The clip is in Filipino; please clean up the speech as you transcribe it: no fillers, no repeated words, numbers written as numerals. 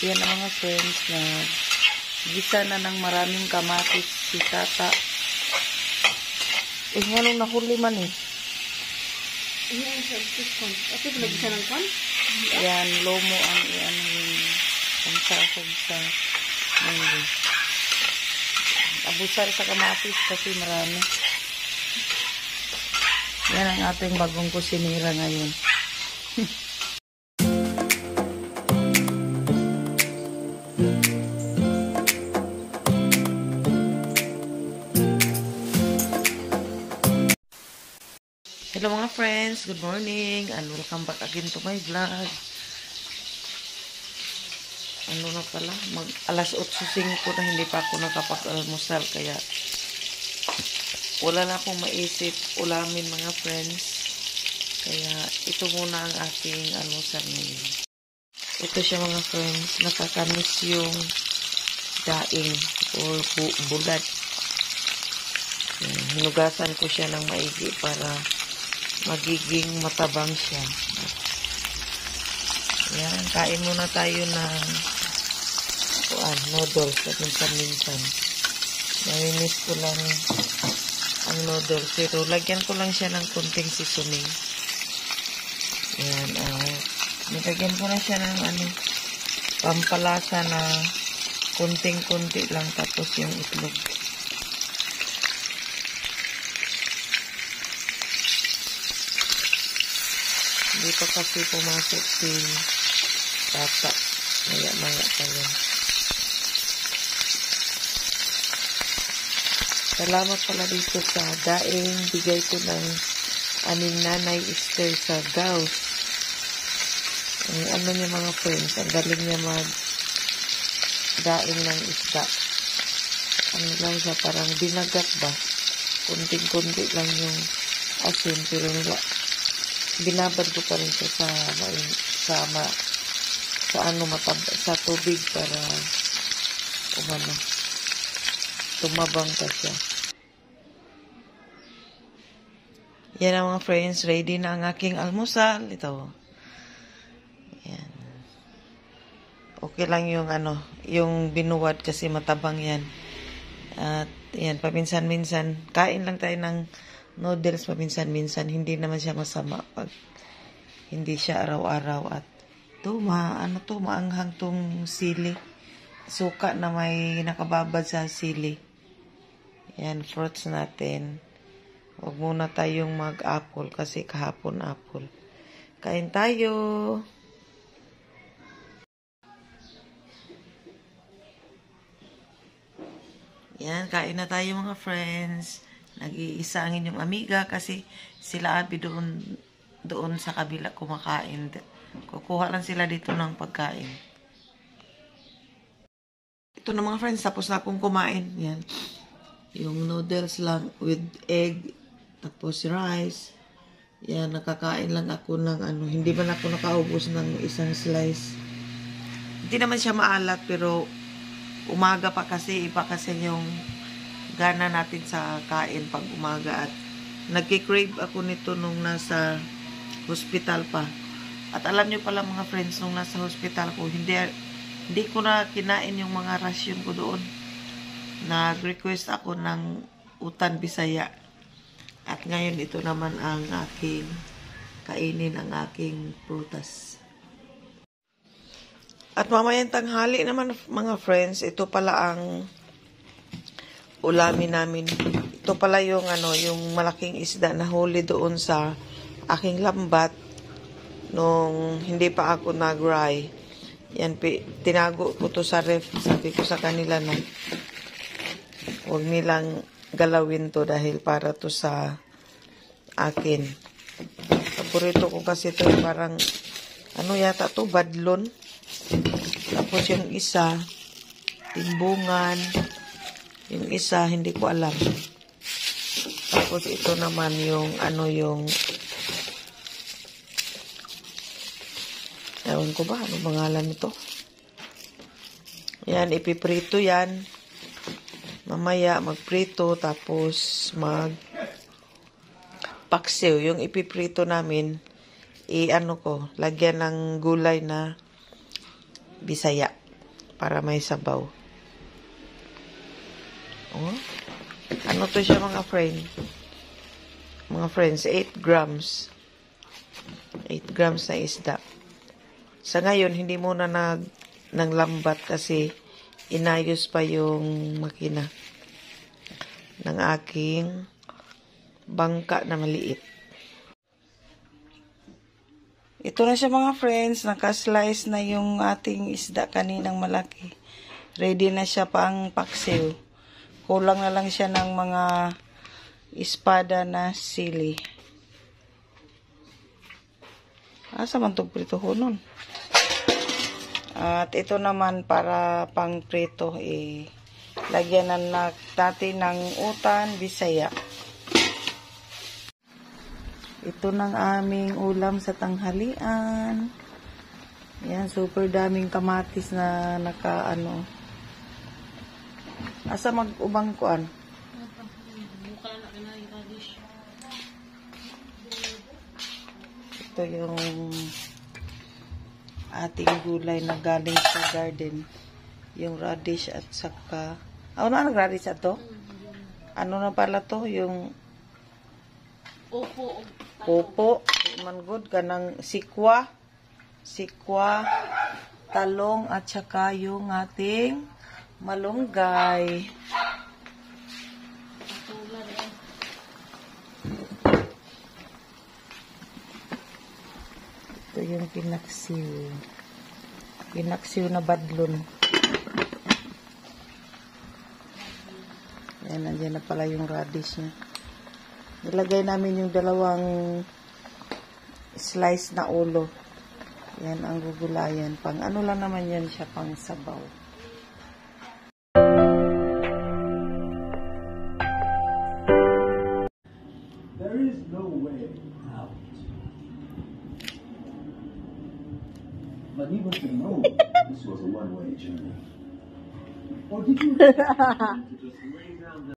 Yan ang mga friends na gisa na ng maraming kamatis si tata. Nga nung nahuli man eh. Yan, sa kon. Ito ba nagisa ng kon? Yan, lomo ang iyan yung sasog sa mango. Abusar sa kamatis kasi marami. Yan ang ating bagong kusinira ngayon. Hello mga friends, good morning and welcome back again to my vlog. Ano na pala, alas 8:05 na hindi pa ako nakapag-almusal kaya wala na akong maisip ulamin mga friends. Kaya ito muna ang aking almusal ngayon. Ito siya mga friends, nakakamis yung daing or bulad. Hinugasan ko siya ng maigi para magiging matabang siya. Yan, kain muna tayo ng noodles at minsan-minsan. Naminis ko lang ang noodles. Pero lagyan ko lang siya ng kunting seasoning. Yan, nilagyan ko na siya ng pampalasa na kunting-kunti lang tapos yung itlog. Hindi pa kasi pumasok si tata. Maya-maya pa yan. Salamat pala dito sa daing. Bigay ko ng aning nanay Esther sa Gauss. Ano niya mga friends. Ang galing niya daing ng isda. Ano lang siya, parang binagat ba? Kunting-kunti lang yung asin. Pero binabad ko pa rin siya sa tubig para tumabang pa siya. Yan ang mga friends, ready na ang aking almusal. Ito. Yan. Okay lang yung binuwad kasi matabang yan. At yan, paminsan-minsan, kain lang tayo ng noodles paminsan-minsan, hindi naman siya masama pag hindi siya araw-araw. At maanghang tong sili. Suka na may nakababad sa sili. Yan, fruits natin. Huwag muna tayong mag-apple kasi kahapon apple. Kain tayo. Yan, kain na tayo mga friends. Nag-iisa ang inyong amiga kasi sila abi doon sa kabila kumakain. Kukuha lang sila dito ng pagkain. Ito na mga friends, tapos na akong kumain. Yan. Yung noodles lang with egg, tapos rice. Yan, nakakain lang ako ng hindi man ako nakaubos ng isang slice. Hindi naman siya maalat pero umaga pa kasi, iba kasi yung gana natin sa kain pag umaga. At nagki-crave ako nito nung nasa hospital pa. At alam nyo pala mga friends, nung nasa hospital ko, hindi ko na kinain yung mga rasyon ko doon. Nag-request ako ng utan Bisaya. At ngayon ito naman ang aking kainin, ang aking prutas. At mamayang tanghali naman mga friends, ito pala ang ulamin namin. Ito pala yung yung malaking isda na huli doon sa aking lambat nung hindi pa ako nag-rye. Yan, tinago ko to sa ref. Sabi ko sa kanila na huwag nilang galawin to dahil para to sa akin. Paborito ko kasi to, parang yata to, badlon. Tapos yung isa timbungan, yung isa hindi ko alam. Tapos ito naman yung yung ewan ko ba ano pangalan nito. Yan, ipiprito yan. Mamaya magprito tapos paksiw. Yung ipiprito namin lagyan ng gulay na Bisaya. para may sabaw. Oh. Ano to siya mga friend? Mga friends, 8 grams. 8 grams na isda. Sa ngayon, hindi muna nang lambat kasi inayos pa yung makina ng aking bangka na maliit. Ito na siya mga friends. Naka-slice na yung ating isda kaninang malaki. Ready na siya pang paksiw. Kulang na lang siya ng mga espada na sili. Asa man itong prito nun? At ito naman para pang prito, lagyan na natin ng utan, bisaya. Ito ng aming ulam sa tanghalian. Yan, super daming kamatis na naka-ano. Asa mag-ubang kuan? Ito yung ating gulay na galing sa garden. Yung radish at saka... Ano na nag-radish ato? Ano na pala to? Yung... Opo. Man good. Kanang sikwa. Sikwa. Talong at saka yung ating malunggay. Ito yung pinaksiw. Pinaksiw na badlon. Ayan, nandiyan na pala yung radish niya. Nilagay namin yung 2 slice na ulo. Yan ang gugulayan. Pang ano lang naman yan siya, pang sabaw. There is no way out. But he must have known this was a one-way journey. Or did you to just lay down the